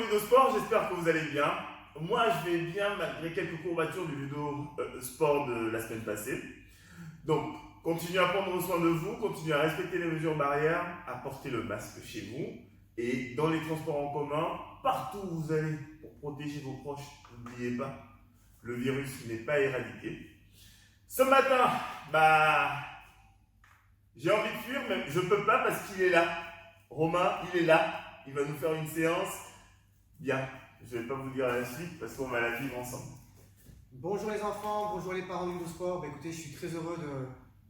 Ludo Sport, j'espère que vous allez bien. Moi, je vais bien malgré quelques courbatures du Ludo Sport de la semaine passée. Donc, continuez à prendre soin de vous, continuez à respecter les mesures barrières, à porter le masque chez vous et dans les transports en commun, partout où vous allez pour protéger vos proches. N'oubliez pas, le virus n'est pas éradiqué. Ce matin, j'ai envie de fuir, mais je peux pas parce qu'il est là. Romain, il est là. Il va nous faire une séance. Bien, je vais pas vous dire la suite parce qu'on va la vivre ensemble. Bonjour les enfants, bonjour les parents du Ludo Sport. Écoutez, je suis très heureux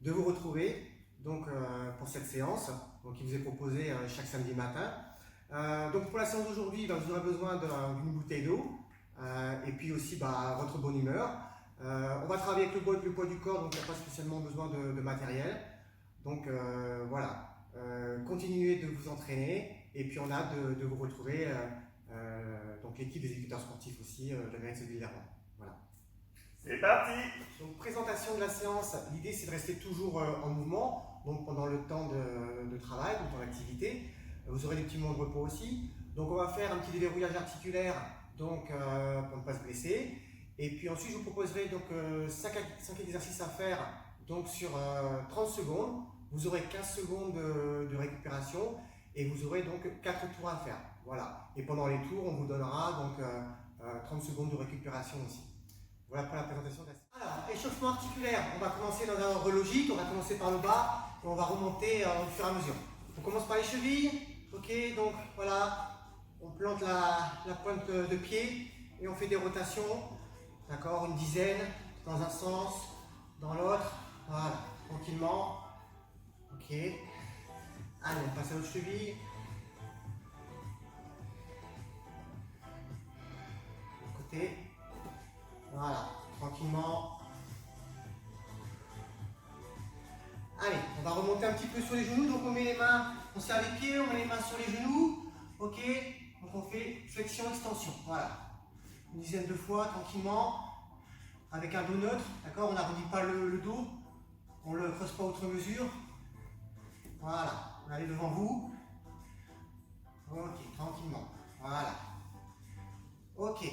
de vous retrouver pour cette séance qui vous est proposée chaque samedi matin. Donc pour la séance d'aujourd'hui, vous aurez besoin d'une bouteille d'eau et puis aussi votre bonne humeur. On va travailler avec le poids du corps, donc il n'y a pas spécialement besoin de matériel. Donc voilà, continuez de vous entraîner et puis on a hâte de vous retrouver, donc l'équipe des éducateurs sportifs aussi, de Grèce de Villermoz. Voilà. C'est parti! Donc présentation de la séance, l'idée c'est de rester toujours en mouvement, donc pendant le temps de travail, donc dans l'activité. Vous aurez des petits moments de repos aussi. Donc on va faire un petit déverrouillage articulaire donc, pour ne pas se blesser. Et puis ensuite je vous proposerai donc 5 exercices à faire donc, sur 30 secondes. Vous aurez 15 secondes de récupération et vous aurez donc 4 tours à faire. Voilà. Et pendant les tours, on vous donnera donc 30 secondes de récupération aussi. Voilà pour la présentation de la séance. Alors, échauffement articulaire, on va commencer dans un ordre logique, on va commencer par le bas et on va remonter au fur et à mesure. On commence par les chevilles, ok, donc voilà, on plante la pointe de pied et on fait des rotations, d'accord, une dizaine, dans un sens, dans l'autre, voilà, tranquillement, ok. Allez, on passe à l'autre cheville. Côté. Voilà, tranquillement. Allez, on va remonter un petit peu sur les genoux. Donc on met les mains, on serre les pieds, on met les mains sur les genoux. Ok, donc on fait flexion, extension. Voilà. Une dizaine de fois, tranquillement. Avec un dos neutre. D'accord, on n'arrondit pas le dos. On ne le creuse pas outre mesure. Voilà, on va aller devant vous. Ok, tranquillement. Voilà. Ok.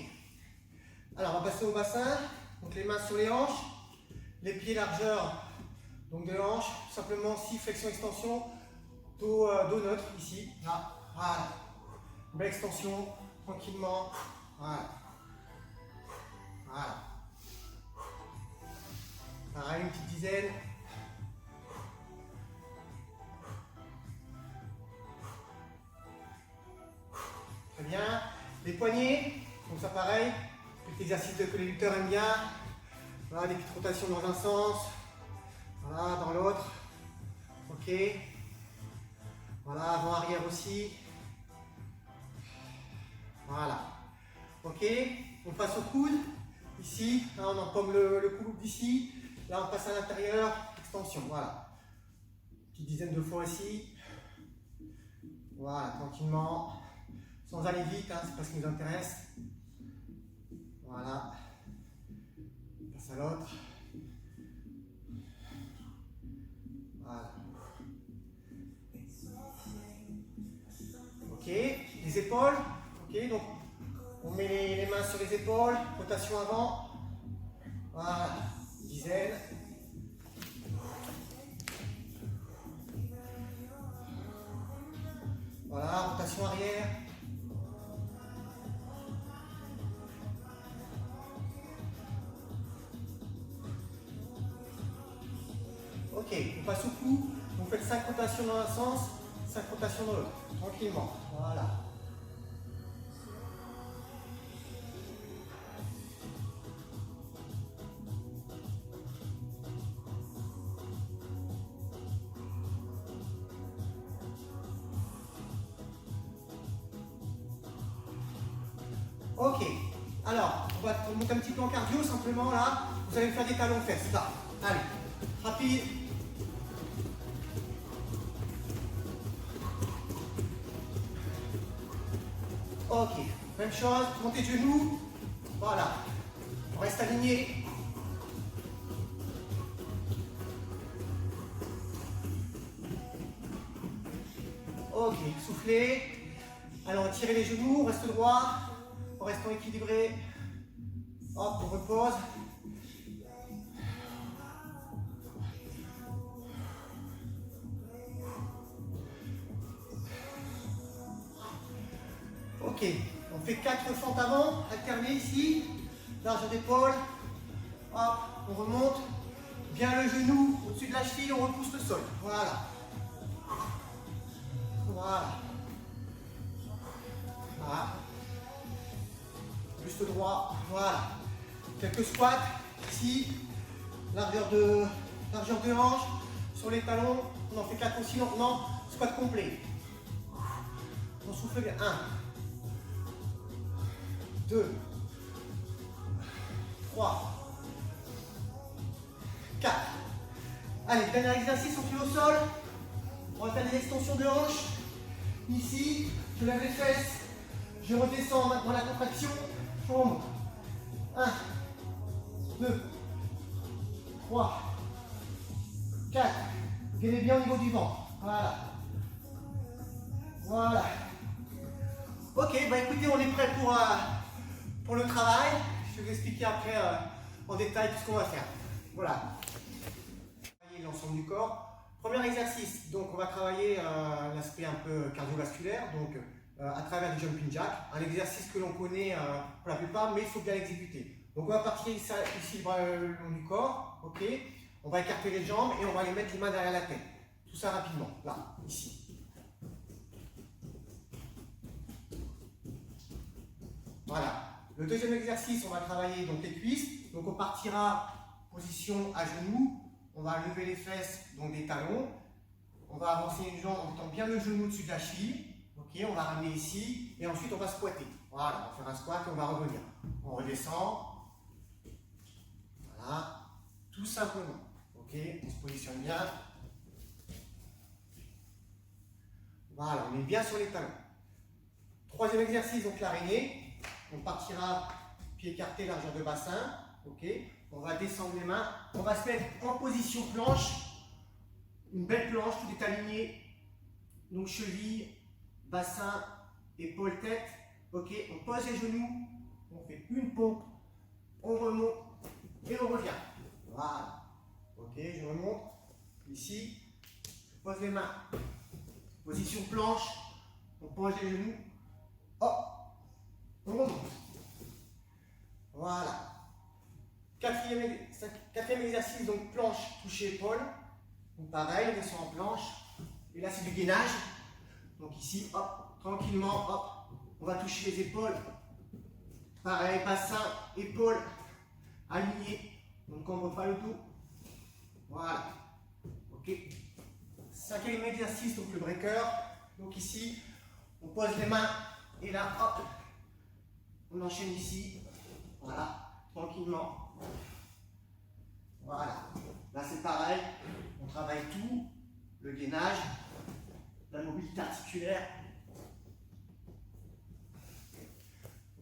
Alors, on va passer au bassin. Donc, les mains sur les hanches. Les pieds largeur donc de hanches. Simplement 6 flexion extension. Dos neutre ici. Là. Voilà. Belle extension. Tranquillement. Voilà. Voilà. Pareil, une petite dizaine. Très bien. Les poignets. Donc ça pareil. Petit exercice que les lutteurs aiment bien. Voilà, des petites rotations dans un sens. Voilà, dans l'autre. Ok. Voilà, avant-arrière aussi. Voilà. Ok. On passe au coude. Ici, là, on empomme le coude d'ici. Là, on passe à l'intérieur. Extension. Voilà. Petite dizaine de fois ici. Voilà, tranquillement. Sans aller vite, hein, c'est pas ce qui nous intéresse. Voilà. On passe à l'autre. Voilà. Ok, les épaules. Ok, donc on met les mains sur les épaules, rotation avant. Voilà, dizaine. Voilà, rotation arrière. Ok, on passe au cou. Vous faites 5 rotations dans un sens, 5 rotations dans l'autre. Tranquillement. Voilà. Ok. Alors, on va monter un petit peu en cardio simplement là. Vous allez me faire des talons fesses. Là. Allez. Rapide. Ok, même chose, montez de genoux, voilà, on reste aligné. Ok, soufflez, Alors, tirez les genoux, on reste droit, en restant équilibré. Hop, on repose. Ok, on fait 4 fentes avant, alternez ici, largeur d'épaule. Hop, on remonte. Bien le genou au-dessus de la cheville, on repousse le sol. Voilà. Voilà. Voilà. Juste droit. Voilà. Quelques squats. Ici. Largeur de hanche. Sur les talons. On en fait 4 aussi. Non. Squat complet. On souffle bien. 1. 2. 3. 4. Allez, dernier exercice, on fait au sol. On va faire des extensions de hanches. Ici, je lève les fesses. Je redescends maintenant la contraction. Je remonte. 1, 2, 3, 4. Gainez bien au niveau du ventre. Voilà. Voilà. Ok, bah écoutez, on est prêt pour le travail. Je vais vous expliquer après en détail tout ce qu'on va faire. Voilà. L'ensemble du corps. Premier exercice, donc on va travailler l'aspect un peu cardiovasculaire, donc à travers le jumping jack, un exercice que l'on connaît pour la plupart, mais il faut bien l'exécuter. Donc on va partir ici le bras le long du corps, ok. On va écarter les jambes et on va les mettre les mains derrière la tête. Tout ça rapidement, là, ici. Voilà. Le deuxième exercice, on va travailler donc les cuisses. Donc on partira position à genoux. On va lever les fesses, donc des talons. On va avancer une jambe en mettant bien le genou au-dessus de la cheville. Ok, on va ramener ici. Et ensuite, on va squatter. Voilà, on va faire un squat et on va revenir. On redescend. Voilà, tout simplement. Ok, on se positionne bien. Voilà, on est bien sur les talons. Troisième exercice, donc l'araignée. On partira pied écarté, largeur de bassin. Ok. On va descendre les mains, on va se mettre en position planche, une belle planche, tout est aligné, donc cheville, bassin, épaule, tête, ok, on pose les genoux, on fait une pompe, on remonte et on revient, voilà, ok, je remonte, ici, je pose les mains, position planche, on pose les genoux, hop, on remonte, voilà. Quatrième exercice, donc planche, toucher épaule. Donc pareil, on descend en planche. Et là, c'est du gainage. Donc ici, hop, tranquillement, hop, on va toucher les épaules. Pareil, bassin, épaule, aligné. On ne cambre pas le dos. Voilà. Ok. Cinquième exercice, donc le breaker. Donc ici, on pose les mains. Et là, hop, on enchaîne ici. Voilà, tranquillement. Voilà, là c'est pareil, on travaille tout, le gainage, la mobilité articulaire.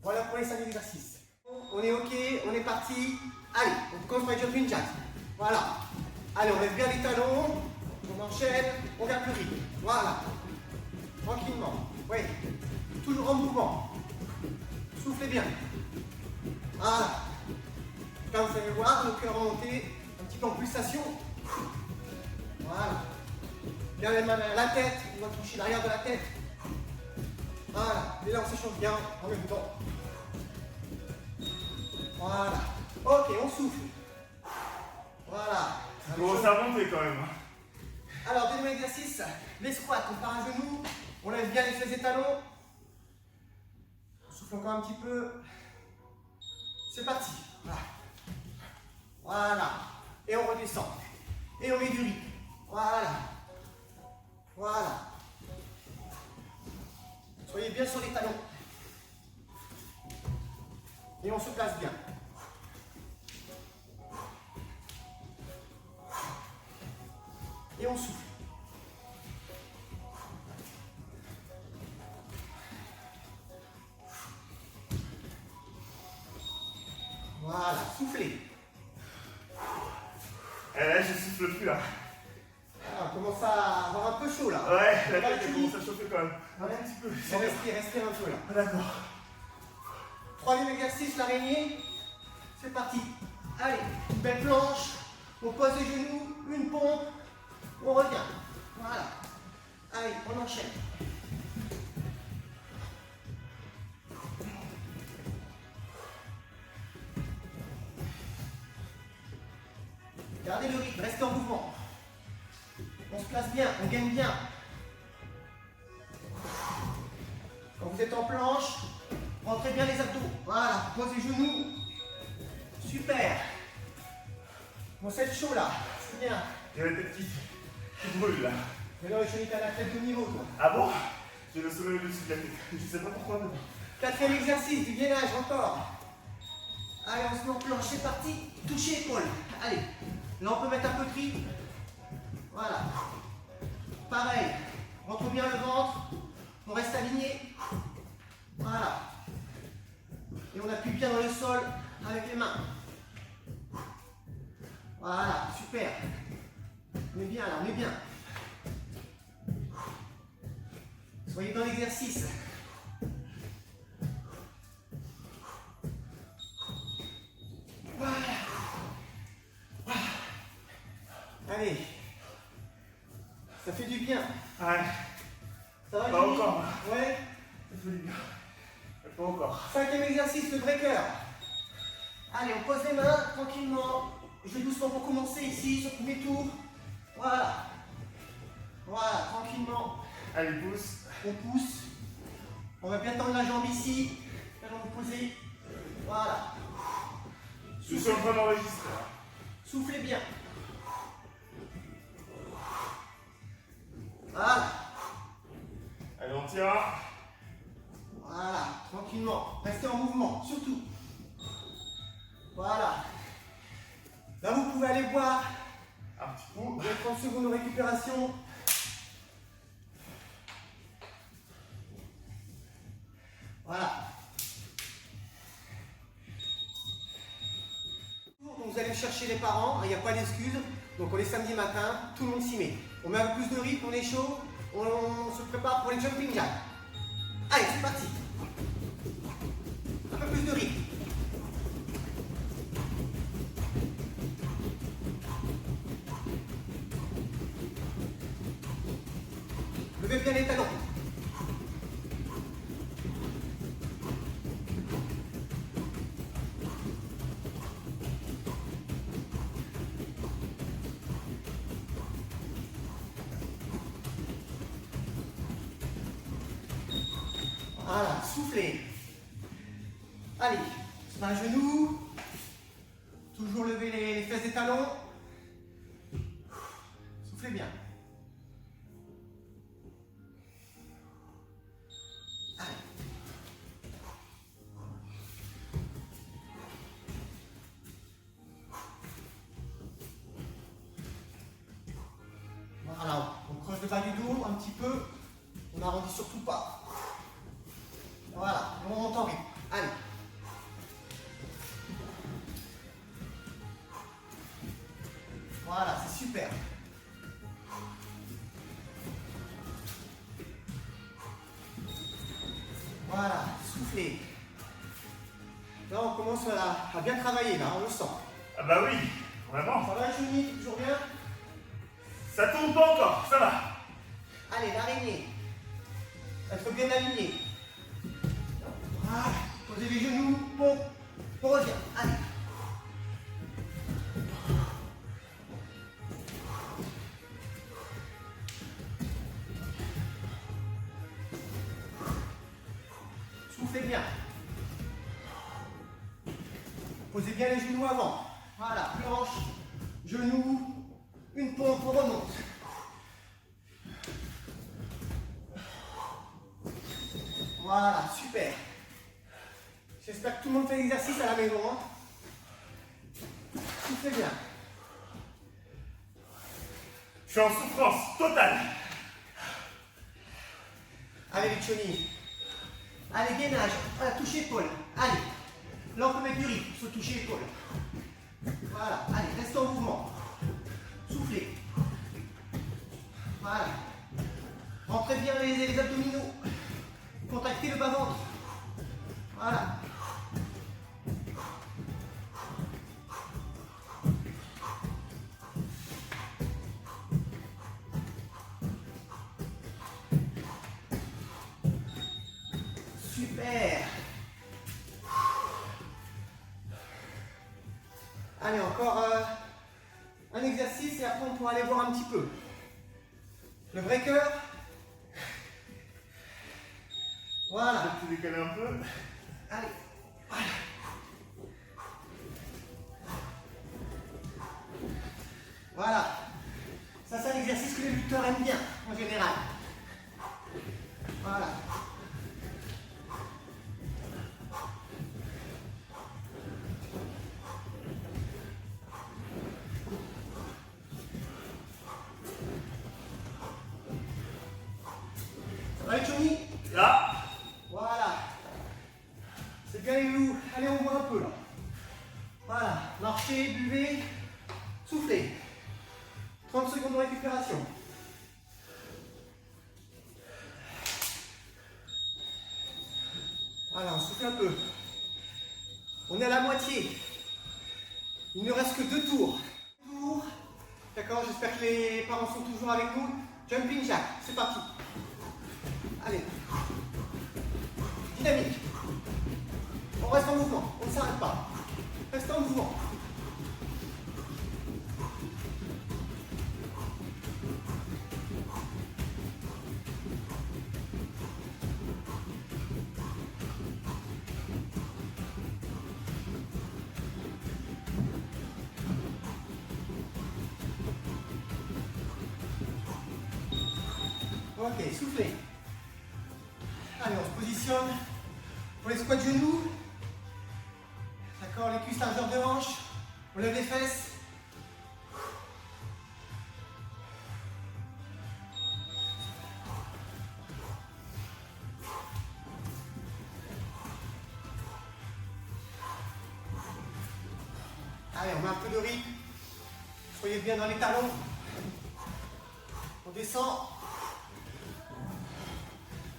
Voilà pour les 5 exercices. On est ok, on est parti. Allez, on commence par les jumping jacks. Voilà. Allez, on lève bien les talons, on enchaîne, on garde le rythme. Voilà. Tranquillement. Oui, toujours en mouvement. Soufflez bien. Voilà. Là, vous allez voir le cœur remonter, un petit peu en pulsation. Voilà. Bien les mains à la tête, on va toucher l'arrière de la tête. Voilà. Et là, on s'échauffe bien en même temps. Voilà. Ok, on souffle. Voilà. Bon, ça monte quand même. Alors, deuxième exercice, les squats. On part à genoux, on lève bien les fesses et talons. On souffle encore un petit peu. C'est parti. Voilà. Voilà. Et on redescend. Et on met du rythme. Voilà. Voilà. Soyez bien sur les talons. Et on se place bien. Et on souffle. Voilà, soufflez. Et là, je souffle plus là. Ah. commence à avoir un peu chaud là. Ouais, la On va tête elle le commence à chauffer quand même. Un Ouais. petit peu. On respire un peu là. Ah, d'accord. Troisième exercice, l'araignée. C'est parti. Allez, une belle planche. On pose les genoux, une pompe. On revient. Voilà. Allez, on enchaîne. Gardez le rythme, restez en mouvement. On se place bien, on gagne bien. Quand vous êtes en planche, rentrez bien les abdos. Voilà, posez les genoux. Super. Bon, c'est chaud là, c'est bien. J'ai la tête qui brûle là. Mais non, je suis à la tête de niveau toi. Ah bon? J'ai le sommeil au-dessus de la tête. Je sais pas pourquoi. Mais... Quatrième exercice, du gainage encore. Allez, on se met en planche, c'est parti. Touchez l'épaule. Allez, là on peut mettre un peu de tri. Voilà. Pareil, rentre bien le ventre. On reste aligné. Voilà. Et on appuie bien dans le sol avec les mains. Voilà, super. On est bien là, on est bien. Soyez dans l'exercice. Voilà. Allez. Ça fait du bien. Ouais. Ça va, Pas Julie? encore. Ouais. Ça fait du bien. Mais pas encore. Cinquième exercice, le breaker. Allez, on pose les mains tranquillement. Je vais doucement pour commencer ici, sur le premier tour. Voilà. Voilà, tranquillement. Allez, pousse. On pousse. On va bien tendre la jambe ici. La jambe posée. Voilà. Je suis en train d'enregistrer. Soufflez bien. Voilà. Allez, on tient. Voilà, tranquillement. Restez en mouvement, surtout. Voilà. Là, vous pouvez aller boire. Un petit coup. Vous avez 30 secondes de récupération. Voilà. Donc vous allez chercher les parents, il n'y a pas d'excuses. Donc on est samedi matin, tout le monde s'y met. On met un peu plus de rythme, on est chaud, on se prépare pour les jumping jacks. Allez, c'est parti. Un peu plus de rythme. Levez bien les talons. Voilà, soufflez. Allez, se met à genoux. Toujours lever les fesses des talons. Soufflez bien. Allez. Voilà, on creuse le bas du dos un petit peu. On n'arrondit surtout pas. Voilà, on monte en rythme. Allez. Voilà, c'est super. Voilà, soufflez. Là, on commence à bien travailler, là, on le sent. Ah bah oui, vraiment. Ça va, Julie? Toujours bien? Ça tourne pas encore, ça va. Allez, l'araignée. Être bien aligné. Voilà, posez les genoux, pompe, on revient. Allez. Soufflez bien. Posez bien les genoux avant. Voilà, planche, genoux, une pompe, on remonte. Voilà, super. J'espère que tout le monde fait l'exercice à la maison. Soufflez bien. Je suis en souffrance totale. Allez, les Choni. Allez, gainage. Voilà, touche épaule. Allez. Là, on peut mettre du rythme sur toucher épaule. Voilà. Allez, restez en mouvement. Soufflez. Voilà. Rentrez bien les abdominaux. Contractez le bas-ventre. Voilà. Super. Allez, encore un exercice et après on pourra aller voir un petit peu. Le breaker. Voilà. Tu décales un peu. Allez. Voilà. Voilà. Ça, c'est un exercice que les lutteurs aiment bien, en général. Voilà. Ça va, les Johnny? Là. Voilà. C'est bien les loups. Allez, on voit un peu là. Voilà. Marchez, buvez, soufflez. 30 secondes de récupération. Voilà, on souffle un peu. On est à la moitié. Il ne reste que 2 tours. D'accord, j'espère que les parents sont toujours avec nous. Jumping jack, c'est parti. Allez. Dynamique. On reste en mouvement, on ne s'arrête pas. Reste en mouvement. Ok, soufflez. Allez, on se positionne pour les squats de genoux. D'accord, les cuisses largeur de hanche. On lève les fesses. Allez, on met un peu de rythme. Soyez bien dans les talons. On descend.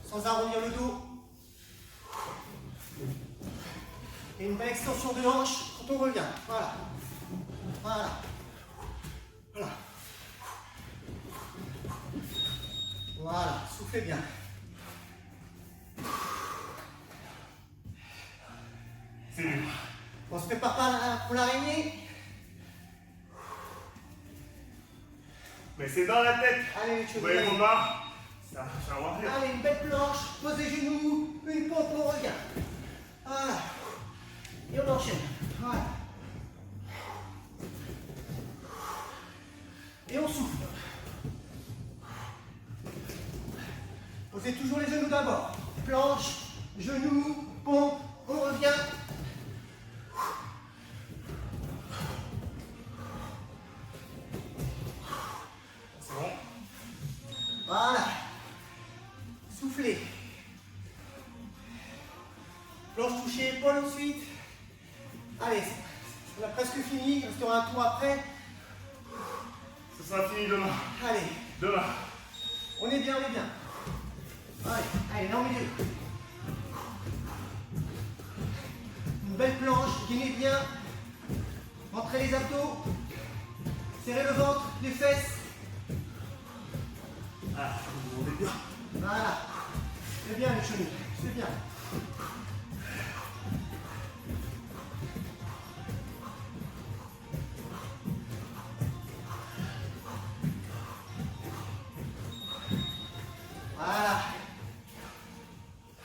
Sans arrondir le dos. Et une belle extension de hanche quand on revient. Voilà. Voilà. Voilà. Voilà. Soufflez bien. C'est mieux. On se prépare pas pour l'araignée. Mais c'est dans la tête. Allez, les Vous cheveux. voyez mon bras? Ça va rentrer. Allez, une belle planche. Pose les genoux. Une pompe, on revient. Voilà. Et on enchaîne. Voilà. Et on souffle. Posez toujours les genoux d'abord. Planche, genoux, pompe, on revient. C'est bon. Voilà. Soufflez. Planche touchée, épaule ensuite. Allez, on a presque fini. Il restera un tour après. Ce sera fini demain. Allez, Demain. on est bien, on est bien. Allez, allez, là au milieu. Une belle planche, gainez bien. Rentrez les abdos. Serrez le ventre, les fesses. Ah, on est bien. Voilà. C'est bien les chenilles, c'est bien. Voilà.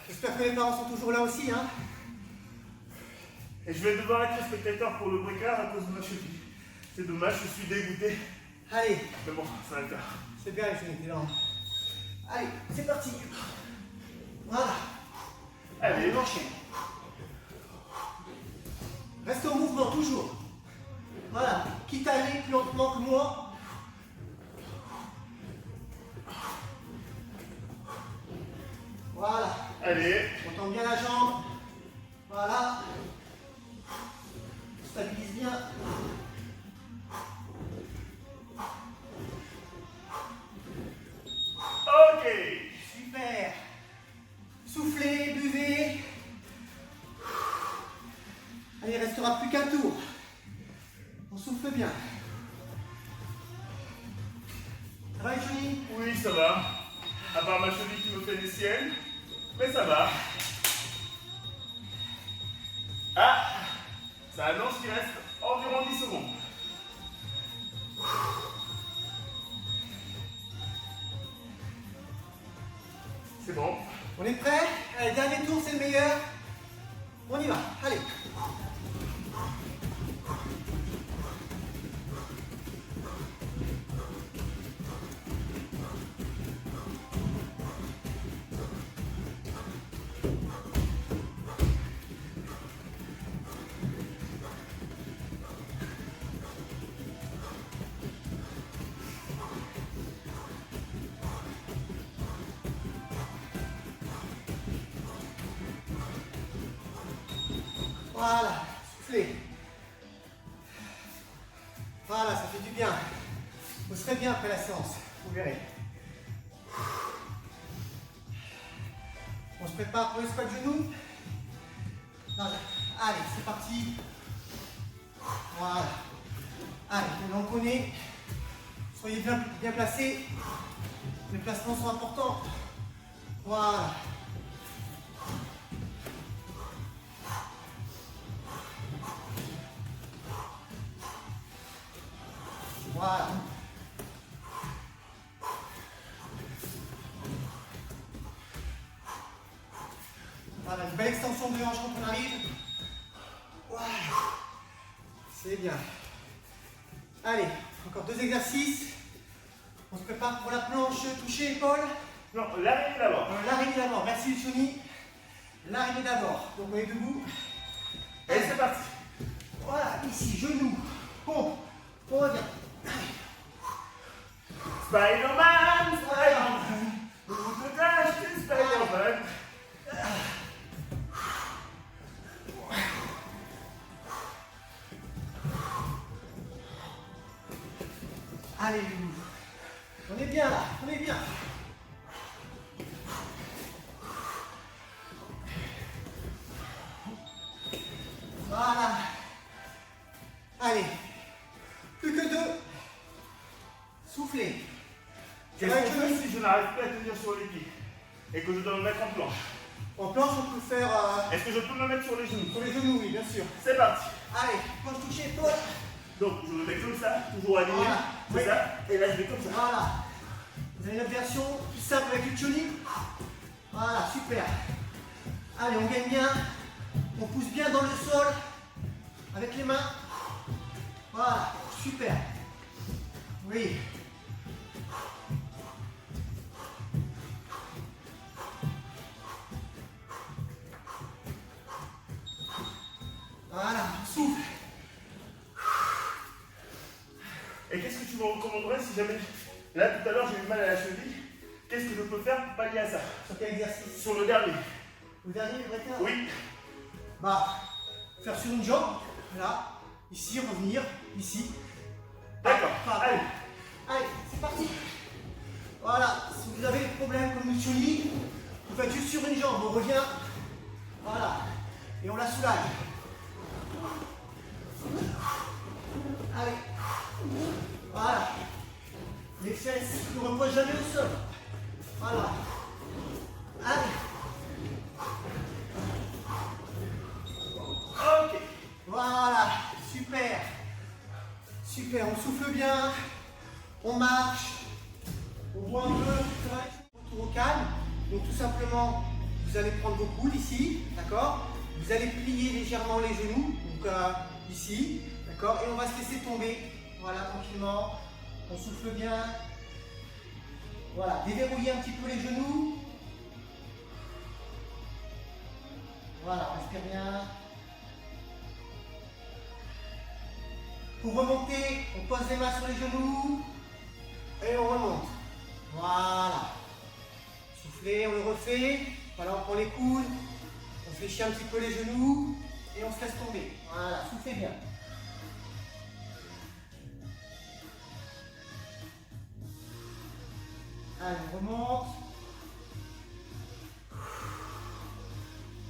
J'espère que les parents sont toujours là aussi, hein. Et je vais devoir être spectateur pour le breaker à cause de ma cheville. C'est dommage, je suis dégoûté. Allez, Mais bon, ça va le faire. c'est bien les chenilles, t'es là. Allez, c'est parti. Voilà. Allez. On enchaîne. Reste en mouvement, toujours. Voilà. Quitte à aller plus lentement que moi. Voilà. Allez. On tend bien la jambe. Voilà. On stabilise bien. On souffle bien. Ça va les chevilles? Oui, ça va. À part ma cheville qui me fait des siennes. Mais ça va. Ah, ça annonce qu'il reste environ 10 secondes. C'est bon. On est prêt? Allez, dernier tour, c'est le meilleur. On y va, allez. Voilà, soufflez. Voilà, ça fait du bien. Vous serez bien après la séance, vous verrez. On se prépare pour le squat genou. Allez, c'est parti. Voilà. Allez, on en connaît. Soyez bien placés. Les placements sont importants. Voilà. Voilà. Voilà, une belle extension de hanche quand on arrive. Voilà. C'est bien. Allez, encore 2 exercices. On se prépare pour la planche toucher épaule. Non, l'arrivée d'abord. L'arrivée d'abord. Merci Johnny. L'arrivée d'abord. Donc on est debout. Et c'est parti. Voilà, ici, genou, pompe. On revient. Spider-Man, Spider-Man. Où te caches-tu, Spider-Man? Allez, on est bien là, on est bien. Voilà. Allez, plus que 2. Soufflez. Qu'est-ce qu'on fait si je n'arrive plus à tenir sur les pieds et que je dois me mettre en planche? En planche, on peut faire Est-ce que je peux me mettre sur les genoux? sur les genoux, oui, bien sûr. C'est parti. Allez, planche toucher épaule. Donc je me mets comme ça, toujours aligné. Voilà. C'est Oui. ça. Et là je vais comme ça. Voilà. Vous avez notre version plus simple avec le choli. Voilà, super. Allez, on gagne bien. On pousse bien dans le sol avec les mains. Voilà, super. Oui. Voilà, souffle. Et qu'est-ce que tu me recommanderais si jamais, là tout à l'heure j'ai eu mal à la cheville, qu'est-ce que je peux faire pour pallier à ça? Sur quel exercice? Sur le dernier. Le dernier, le breaker? Oui. Bah, faire sur une jambe, là, ici, revenir, ici. D'accord. Allez. Allez, c'est parti. Voilà, si vous avez des problèmes comme le choli, vous faites juste sur une jambe, on revient. Voilà, et on la soulage. Allez, voilà. Les fesses ne reposent jamais au sol. Voilà. Allez. Ok. Voilà, super. Super, on souffle bien, on marche, on voit un peu, ça va être retour au calme. Donc tout simplement, vous allez prendre vos coudes ici, d'accord? Vous allez plier légèrement les genoux, donc ici, d'accord? Et on va se laisser tomber, voilà, tranquillement. On souffle bien. Voilà, déverrouillez un petit peu les genoux. Voilà, respire bien. Pour remonter, on pose les mains sur les genoux et on remonte. Voilà. Soufflez, on le refait. Voilà, on prend les coudes, on fléchit un petit peu les genoux et on se laisse tomber. Voilà, soufflez bien. Allez, on remonte.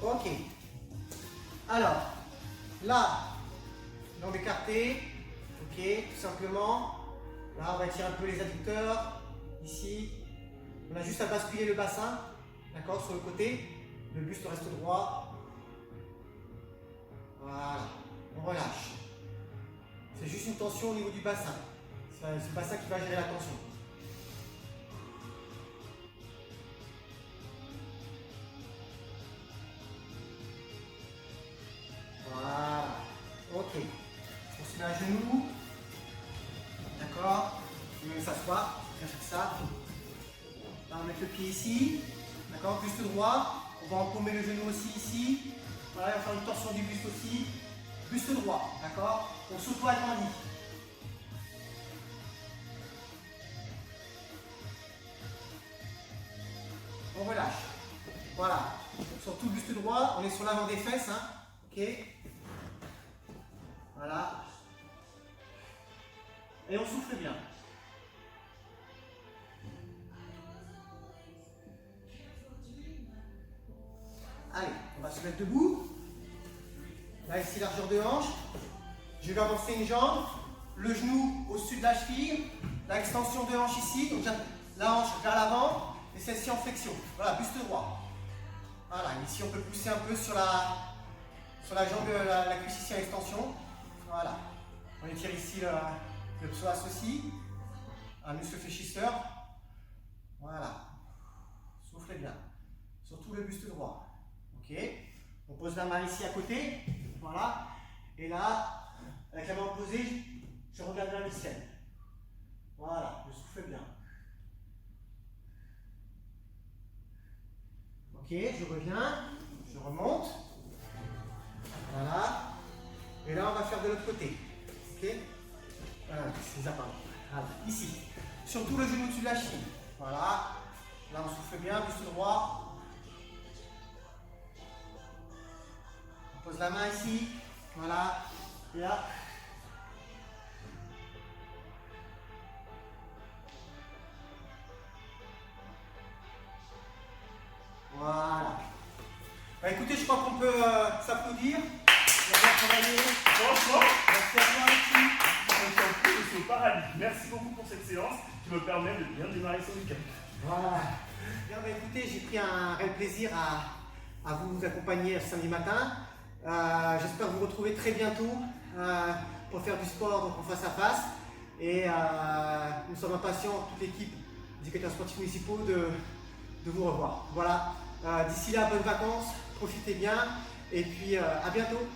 Ok. Alors, là, jambes écartées, Ok, tout simplement. Là, on va étirer un peu les adducteurs. Ici. On a juste à basculer le bassin. D'accord, sur le côté. Le buste reste droit. Voilà. On relâche. C'est juste une tension au niveau du bassin. C'est le bassin qui va gérer la tension. Voilà. Ok. On se met à genoux. D'accord. On va s'asseoir. On va faire ça. Là, on va mettre le pied ici. D'accord. Buste droit. On va empaumer le genou aussi ici. Voilà, on va faire une torsion du buste aussi. Buste droit. D'accord. On s'auto-agrandit. On relâche. Voilà. Surtout le buste droit, on est sur l'avant des fesses. Hein. Ok. Voilà. Et on souffle bien. Allez, on va se mettre debout. Là, ici, largeur de hanche. Je vais avancer une jambe. Le genou au-dessus de la cheville. La extension de hanche ici. Donc, la hanche vers l'avant. Et celle-ci en flexion. Voilà, buste droit. Voilà, ici, on peut pousser un peu sur la jambe, la cuisse ici à l'extension. Voilà. On étire ici le psoas aussi. Un muscle fléchisseur. Voilà. Soufflez bien. Surtout le buste droit. Ok. On pose la main ici à côté. Voilà. Et là, avec la main opposée, je regarde vers le ciel. Voilà. Je souffle bien. Ok. Je reviens. Je remonte. Voilà. Et là, on va faire de l'autre côté. Ok. C'est ça, pardon. Voilà. Ici. Surtout le genou au-dessus de la cheville. Voilà. Là, on souffle bien. Buste droit. On pose la main ici. Voilà. Et là. Voilà. Bah, écoutez, je crois qu'on peut s'applaudir. On va bien travailler. Franchement, Merci à toi, Alexis. je suis au paradis. Merci beaucoup pour cette séance qui me permet de bien démarrer ce week-end. Voilà. Bien, bah, écoutez, j'ai pris un réel plaisir à vous accompagner ce samedi matin. J'espère vous retrouver très bientôt pour faire du sport donc en face à face. Et nous sommes impatients, toute l'équipe des éducateurs sportifs municipaux, de vous revoir. Voilà. D'ici là, bonnes vacances, profitez bien et puis à bientôt.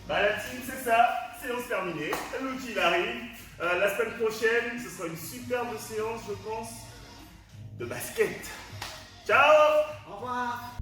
Bah la team, c'est ça, séance terminée, l'outil il arrive. La semaine prochaine, ce sera une superbe séance, je pense, de basket. Ciao! Au revoir.